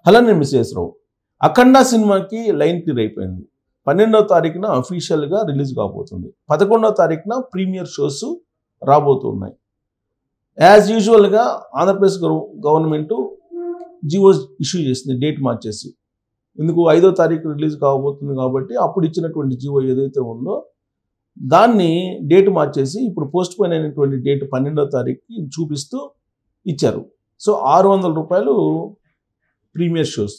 అలానే మిస్సెస్ అఖండ సినిమాకి line clear అయిపోయింది. 12వ తారీఖున అఫీషియల్గా రిలీజ్ కాబోతుంది. 11వ తారీఖున ప్రీమియర్ షోస్ రాబోతున్నాయి. యాజ్ యూజువల్గా ఆంధ్రప్రదేశ్ గవర్నమెంట్ జియో ఇష్యూ చేసింది, డేట్ మార్చేసి. ఎందుకు 5వ తారీఖు రిలీజ్ కాబోతుంది కాబట్టి అప్పుడు ఇచ్చినటువంటి జియో ఏదైతే ఉందో దాన్ని డేట్ మార్చేసి ఇప్పుడు పోస్ట్ పోయిన్ అయినటువంటి డేట్ 12వ తారీఖుకి చూపిస్తూ ఇచ్చారు. సో 600 రూపాయలు ప్రీమియర్ షోస్.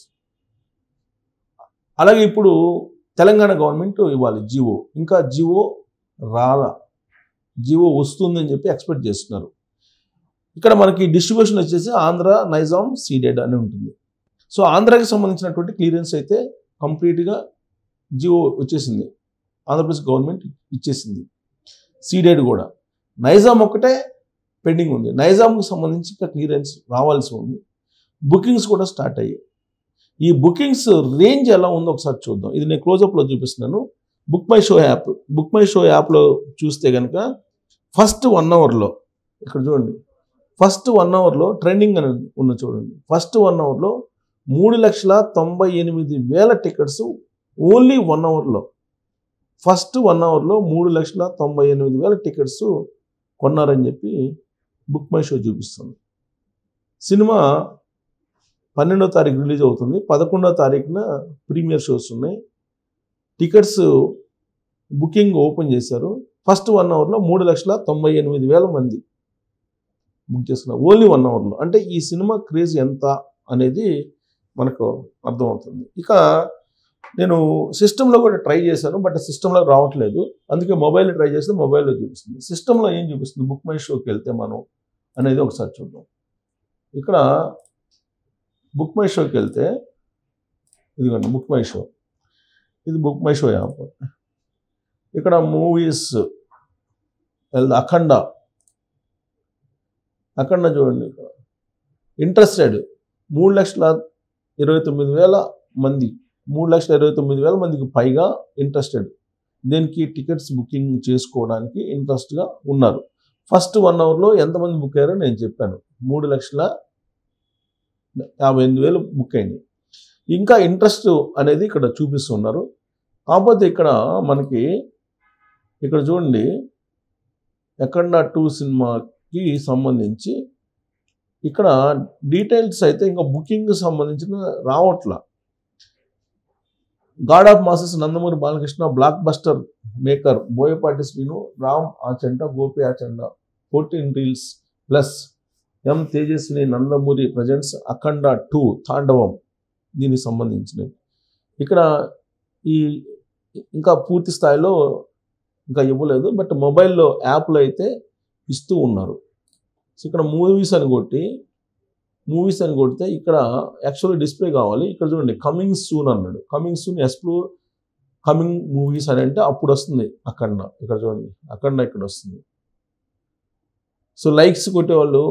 అలాగే ఇప్పుడు తెలంగాణ గవర్నమెంట్ ఇవ్వాలి జియో. ఇంకా జియో జియో వస్తుందని చెప్పి ఎక్స్పెక్ట్ చేస్తున్నారు. ఇక్కడ మనకి డిస్ట్రిబ్యూషన్ వచ్చేసి ఆంధ్ర, నైజాం, సీడెడ్ అని ఉంటుంది. సో ఆంధ్రాకి సంబంధించినటువంటి క్లియరెన్స్ అయితే కంప్లీట్గా జియో వచ్చేసింది, ఆంధ్రప్రదేశ్ గవర్నమెంట్ ఇచ్చేసింది. సీడెడ్ కూడా. నైజాం ఒక్కటే పెండింగ్ ఉంది. నైజాంకి సంబంధించి ఇంకా క్లియరెన్స్ రావాల్సి ఉంది. బుకింగ్స్ కూడా స్టార్ట్ అయ్యాయి. ఈ బుకింగ్స్ రేంజ్ ఎలా ఉందో ఒకసారి చూద్దాం. ఇది నేను క్లోజప్లో చూపిస్తున్నాను. బుక్ మై షో యాప్లో చూస్తే కనుక ఫస్ట్ 1 అవర్లో ఇక్కడ చూడండి, ఫస్ట్ 1 అవర్లో ట్రెండింగ్ అని ఉన్న చూడండి. ఫస్ట్ 1 అవర్లో 3,98,000 టికెట్స్ ఓన్లీ 1 అవర్లో. ఫస్ట్ 1 అవర్లో 3,98,000 టికెట్స్ కొన్నారని చెప్పి బుక్ మై షో చూపిస్తుంది. సినిమా 12వ తారీఖు రిలీజ్ అవుతుంది. 11వ తారీఖున ప్రీమియర్ షోస్ ఉన్నాయి. టికెట్స్ బుకింగ్ ఓపెన్ చేశారు. ఫస్ట్ 1 అవర్లో 3,98,000 మంది బుక్ చేసుకున్నారు ఓన్లీ 1 అవర్లో. అంటే ఈ సినిమా క్రేజ్ ఎంత అనేది మనకు అర్థమవుతుంది. ఇక నేను సిస్టంలో కూడా ట్రై చేశాను, బట్ సిస్టంలో రావట్లేదు. అందుకే మొబైల్లో ట్రై చేస్తే మొబైల్లో చూపిస్తుంది. సిస్టంలో ఏం చూపిస్తుంది, బుక్ మై షోకి వెళ్తే మనం అనేది ఒకసారి చూద్దాం. ఇక్కడ బుక్ మై షోకి వెళ్తే ఇదిగోండి బుక్ మై షో. ఇది బుక్ మై షో యాప్. ఇక్కడ మూవీస్ వెళ్తే అఖండ చూడండి. ఇక్కడ ఇంట్రెస్టెడ్ 3,29,000 మంది, 3,29,000 మందికి పైగా ఇంట్రెస్టెడ్. దీనికి టికెట్స్ బుకింగ్ చేసుకోవడానికి ఇంట్రెస్ట్గా ఉన్నారు. ఫస్ట్ 1 అవర్లో ఎంతమంది బుక్ అయ్యారో నేను చెప్పాను. 3,58,000 బుక్ అయింది. ఇంకా ఇంట్రెస్ట్ అనేది ఇక్కడ చూపిస్తున్నారు. కాకపోతే ఇక్కడ మనకి ఇక్కడ చూడండి, అఖండ 2 సినిమాకి సంబంధించి ఇక్కడ డీటెయిల్స్ అయితే ఇంకా బుకింగ్ సంబంధించిన రావట్ల. God of masses Nandamuri Balakrishna, blockbuster maker Boyapati Srinu, Ram Achanta, Gopi Achanta, 14 reels plus M Tejaswini Nandamuri presents Akhanda 2 Thandavam దీనికి సంబంధించినవి. ఇక్కడ ఈ ఇంకా పూర్తి స్థాయిలో ఇంకా ఇవ్వలేదు, బట్ మొబైల్లో యాప్లో అయితే ఇస్తూ ఉన్నారు. సో ఇక్కడ మూవీస్ అని కొడితే ఇక్కడ యాక్చువల్లీ డిస్ప్లే కావాలి. ఇక్కడ చూడండి కమింగ్ సూన్ అన్నాడు. Coming soon explore coming movies అని అంటే అప్పుడు వస్తుంది అఖండ. ఇక్కడ చూడండి అఖండ ఇక్కడ వస్తుంది. సో లైక్స్ కొట్టేవాళ్ళు,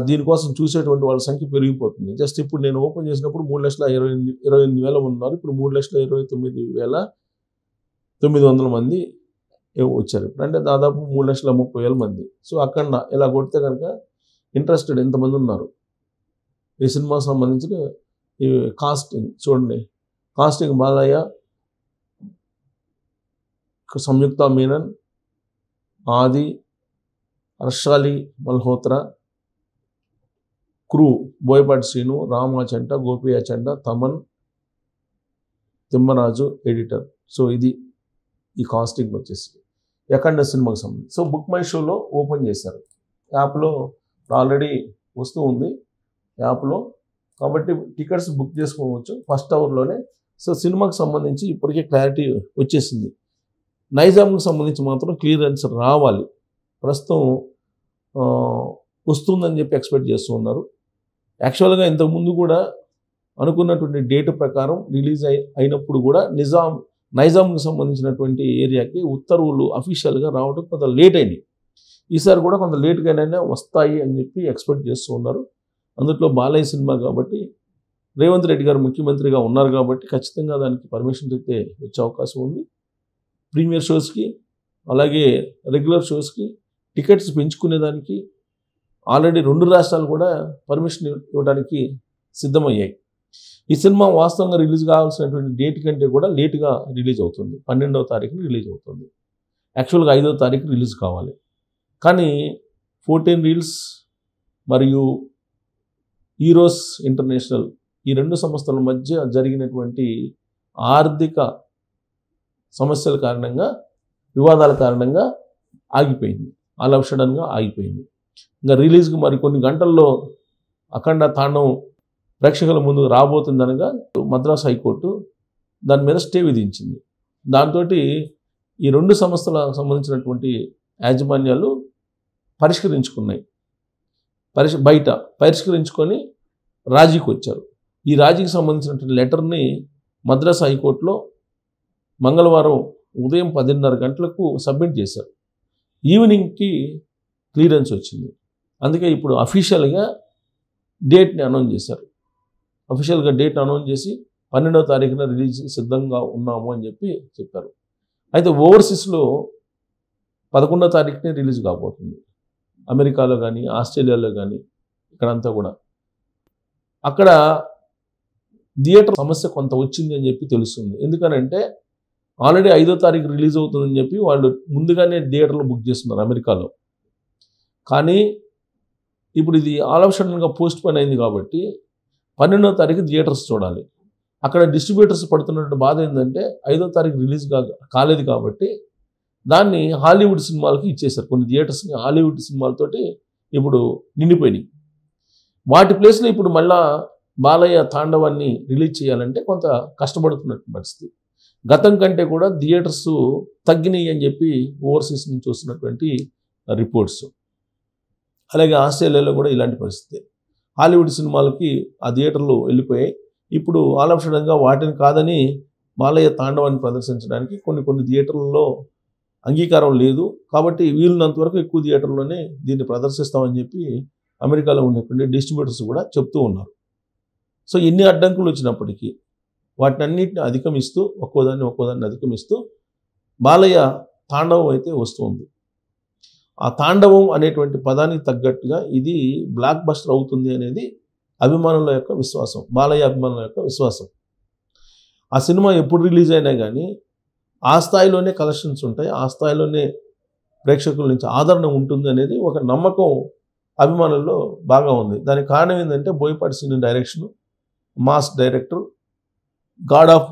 దీనికోసం చూసేటువంటి వాళ్ళ సంఖ్య పెరిగిపోతుంది. జస్ట్ ఇప్పుడు నేను ఓపెన్ చేసినప్పుడు 3,28,000 ఉన్నారు. ఇప్పుడు 3,29,900 మంది వచ్చారు. అంటే దాదాపు 3,30,000 మంది. సో అఖండ ఇలా కొడితే కనుక ఇంట్రెస్టెడ్ ఎంతమంది ఉన్నారు ఈ సినిమాకి సంబంధించిన ఈ కాస్టింగ్ చూడండి. Casting Balayya, Samyuktha Menon, Aadi, Harshali Malhotra, crew Boyapati Srinu, Ram Achanta, Gopi Achanta, Thaman, Thimmaraju editor. So ఇది ఈ కాస్టింగ్ వచ్చేసి అఖండ సినిమాకి సంబంధించి. సో బుక్ మై షోలో ఓపెన్ చేశారు. యాప్లో ఆల్రెడీ వస్తూ ఉంది యాప్లో, కాబట్టి టికెట్స్ బుక్ చేసుకోవచ్చు ఫస్ట్ అవర్లోనే. సో సినిమాకి సంబంధించి ఇప్పటికే క్లారిటీ వచ్చేసింది. నైజాంకి సంబంధించి మాత్రం క్లియరెన్స్ రావాలి. ప్రస్తుతం వస్తుందని చెప్పి ఎక్స్పెక్ట్ చేస్తూ ఉన్నారు. యాక్చువల్గా ఇంతకుముందు కూడా అనుకున్నటువంటి డేట్ ప్రకారం రిలీజ్ అయినప్పుడు కూడా నైజాంకి సంబంధించినటువంటి ఏరియాకి ఉత్తర్వులు అఫీషియల్గా రావడం కొంత లేట్ అయింది. ఈసారి కూడా కొంత లేట్గానైనా వస్తాయి అని చెప్పి ఎక్స్పెక్ట్ చేస్తూ ఉన్నారు. అందులో బాలయ్య సినిమా కాబట్టి రేవంత్ రెడ్డి గారు ముఖ్యమంత్రిగా ఉన్నారు కాబట్టి ఖచ్చితంగా దానికి పర్మిషన్ అయితే వచ్చే అవకాశం ఉంది. ప్రీమియర్ షోస్కి అలాగే రెగ్యులర్ షోస్కి టికెట్స్ పెంచుకునేదానికి ఆల్రెడీ 2 రాష్ట్రాలు కూడా పర్మిషన్ ఇవ్వడానికి సిద్ధమయ్యాయి. ఈ సినిమా వాస్తవంగా రిలీజ్ కావాల్సినటువంటి డేట్ కంటే కూడా లేటుగా రిలీజ్ అవుతుంది. 12వ తారీఖున రిలీజ్ అవుతుంది. యాక్చువల్గా 5వ తారీఖు రిలీజ్ కావాలి. కానీ 14 రీల్స్ మరియు ఈరోస్ ఇంటర్నేషనల్ ఈ 2 సంస్థల మధ్య జరిగినటువంటి ఆర్థిక సమస్యల కారణంగా, వివాదాల కారణంగా ఆగిపోయింది. ఆల్ ఆఫ్ సడన్గా ఆగిపోయింది. ఇంకా రిలీజ్కి మరి కొన్ని గంటల్లో అఖండ తాండవం ప్రేక్షకుల ముందుకు రాబోతుందనగా మద్రాసు హైకోర్టు దాని మీద స్టే విధించింది. దాంతో ఈ 2 సంస్థలకు సంబంధించినటువంటి యాజమాన్యాలు పరిష్కరించుకున్నాయి. బయట పరిష్కరించుకొని రాజీకి వచ్చారు. ఈ రాజీకి సంబంధించినటువంటి లెటర్ని మద్రాసు హైకోర్టులో మంగళవారం ఉదయం 10:30 గంటలకు సబ్మిట్ చేశారు. ఈవినింగ్కి క్లియరెన్స్ వచ్చింది. అందుకే ఇప్పుడు అఫీషియల్గా డేట్ని అనౌన్స్ చేశారు. అఫీషియల్గా డేట్ అనౌన్స్ చేసి 12వ తారీఖున రిలీజ్ సిద్ధంగా ఉన్నాము అని చెప్పారు. అయితే ఓవర్సీస్లో 11వ తారీఖునే రిలీజ్ కాబోతుంది. అమెరికాలో కానీ, ఆస్ట్రేలియాలో కానీ, ఇక్కడంతా కూడా. అక్కడ థియేటర్ సమస్య కొంత వచ్చింది అని చెప్పి తెలుస్తుంది. ఎందుకనంటే ఆల్రెడీ 5వ తారీఖు రిలీజ్ అవుతుందని చెప్పి వాళ్ళు ముందుగానే థియేటర్లో బుక్ చేస్తున్నారు అమెరికాలో. కానీ ఇప్పుడు ఇది ఆల్ ఆఫ్ సడన్గా పోస్ట్ పోన్ అయింది కాబట్టి 12వ తారీఖు థియేటర్స్ చూడాలి. అక్కడ డిస్ట్రిబ్యూటర్స్ పడుతున్నటువంటి బాధ ఏంటంటే 5వ తారీఖు రిలీజ్ కాలేదు కాబట్టి దాన్ని హాలీవుడ్ సినిమాలకి ఇచ్చేశారు. కొన్ని థియేటర్స్ని హాలీవుడ్ సినిమాలతోటి ఇప్పుడు నిండిపోయినాయి. వాటి ప్లేస్లో ఇప్పుడు మళ్ళా బాలయ్య తాండవాన్ని రిలీజ్ చేయాలంటే కొంత కష్టపడుతున్నట్టు పరిస్థితి. గతం కంటే కూడా థియేటర్స్ తగ్గినాయి అని చెప్పి ఓవర్సీస్ నుంచి వస్తున్నటువంటి రిపోర్ట్స్. అలాగే ఆస్ట్రేలియాలో కూడా ఇలాంటి పరిస్థితి. హాలీవుడ్ సినిమాలకి ఆ థియేటర్లు వెళ్ళిపోయాయి. ఇప్పుడు ఆల్ ఆఫ్ సడన్గా వాటిని కాదని బాలయ్య తాండవాన్ని ప్రదర్శించడానికి కొన్ని థియేటర్లలో అంగీకారం లేదు. కాబట్టి వీలున్నంత వరకు ఎక్కువ థియేటర్లోనే దీన్ని ప్రదర్శిస్తామని చెప్పి అమెరికాలో ఉన్నటువంటి డిస్ట్రిబ్యూటర్స్ కూడా చెప్తూ ఉన్నారు. సో ఎన్ని అడ్డంకులు వచ్చినప్పటికీ వాటిని అన్నింటిని అధిగమిస్తూ ఒక్కోదాన్ని అధిగమిస్తూ బాలయ్య తాండవం అయితే వస్తుంది. ఆ తాండవం అనేటువంటి పదానికి తగ్గట్టుగా ఇది బ్లాక్ బస్టర్ అవుతుంది అనేది అభిమానుల యొక్క విశ్వాసం, బాలయ్య అభిమానుల యొక్క విశ్వాసం. ఆ సినిమా ఎప్పుడు రిలీజ్ అయినా కానీ ఆ స్థాయిలోనే కలెక్షన్స్ ఉంటాయి, ఆ స్థాయిలోనే ప్రేక్షకుల నుంచి ఆదరణ ఉంటుంది అనేది ఒక నమ్మకం అభిమానుల్లో బాగా ఉంది. దానికి కారణం ఏంటంటే Boyapati Srinu direction, mass director, God of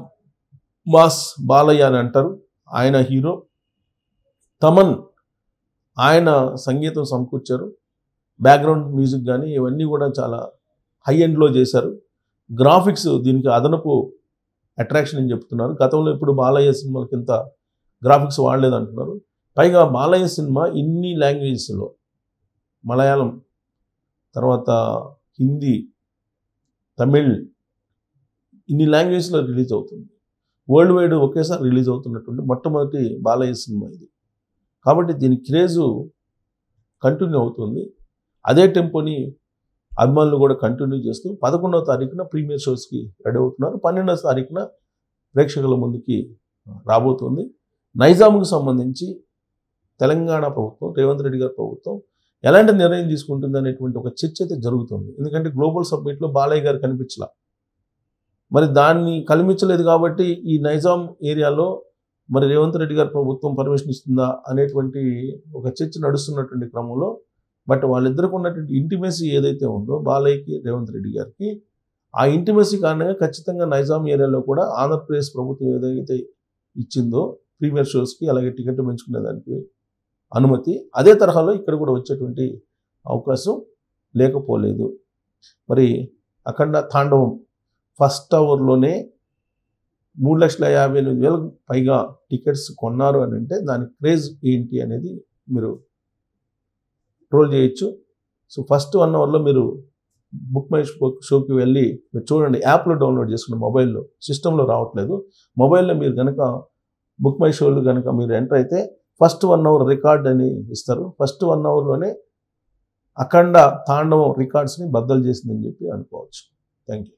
mass Balayya అని అంటారు. ఆయన హీరో. తమన్ ఆయన సంగీతం సమకూర్చారు. బ్యాక్గ్రౌండ్ మ్యూజిక్ కానీ ఇవన్నీ కూడా చాలా హై ఎండ్లో చేశారు. గ్రాఫిక్స్ దీనికి అదనపు అట్రాక్షన్ అని చెప్తున్నారు. గతంలో ఇప్పుడు బాలయ్య సినిమాలకి ఇంత గ్రాఫిక్స్ వాడలేదు అంటున్నారు. పైగా బాలయ్య సినిమా ఇన్ని లాంగ్వేజెస్లో, మలయాళం, తర్వాత హిందీ, తమిళ్, ఇన్ని లాంగ్వేజ్లో రిలీజ్ అవుతుంది. వరల్డ్ వైడ్ ఒకేసారి రిలీజ్ అవుతున్నటువంటి మొట్టమొదటి బాలయ్య సినిమా ఇది. కాబట్టి దీని క్రేజు కంటిన్యూ అవుతుంది. అదే టెంపోని అభిమానులు కూడా కంటిన్యూ చేస్తూ 11వ తారీఖున ప్రీమియర్ షోస్కి రెడీ అవుతున్నారు. 12వ తారీఖున ప్రేక్షకుల ముందుకి రాబోతుంది. నైజాంకు సంబంధించి తెలంగాణ ప్రభుత్వం, రేవంత్ రెడ్డి గారి ప్రభుత్వం ఎలాంటి నిర్ణయం తీసుకుంటుంది అనేటువంటి ఒక చర్చ అయితే జరుగుతుంది. ఎందుకంటే గ్లోబల్ సబ్మిట్లో బాలయ్య గారు కనిపించలా. మరి దాన్ని కల్పించలేదు కాబట్టి ఈ నైజాం ఏరియాలో మరి రేవంత్ రెడ్డి గారి ప్రభుత్వం పర్మిషన్ ఇస్తుందా అనేటువంటి ఒక చర్చ నడుస్తున్నటువంటి క్రమంలో బట్ వాళ్ళిద్దరికి ఉన్నటువంటి ఇంటిమేసీ ఏదైతే ఉందో బాలయ్యకి, రేవంత్ రెడ్డి గారికి, ఆ ఇంటిమేసీ కారణంగా ఖచ్చితంగా నైజాం ఏరియాలో కూడా ఆంధ్రప్రదేశ్ ప్రభుత్వం ఏదైతే ఇచ్చిందో ప్రీమియర్ షోస్కి, అలాగే టికెట్ పెంచుకునే దానికి అనుమతి, అదే తరహాలో ఇక్కడ కూడా వచ్చేటువంటి అవకాశం లేకపోలేదు. మరి అఖండ తాండవం ఫస్ట్ అవర్లోనే 3,58,000 పైగా టికెట్స్ కొన్నారు అని అంటే దాని క్రేజ్ ఏంటి అనేది మీరు ట్రోల్ చేయొచ్చు. సో ఫస్ట్ 1 అవర్లో మీరు బుక్ మై షోకి వెళ్ళి మీరు చూడండి. యాప్లో డౌన్లోడ్ చేసుకున్న మొబైల్లో, సిస్టంలో రావట్లేదు. మొబైల్లో మీరు కనుక బుక్ మై షోలు కనుక మీరు ఎంటర్ అయితే ఫస్ట్ 1 అవర్ రికార్డ్ అని ఇస్తారు. ఫస్ట్ 1 అవర్లోనే అఖండ తాండవం రికార్డ్స్ని బద్దలు చేసిందని చెప్పి అనుకోవచ్చు. Thank you.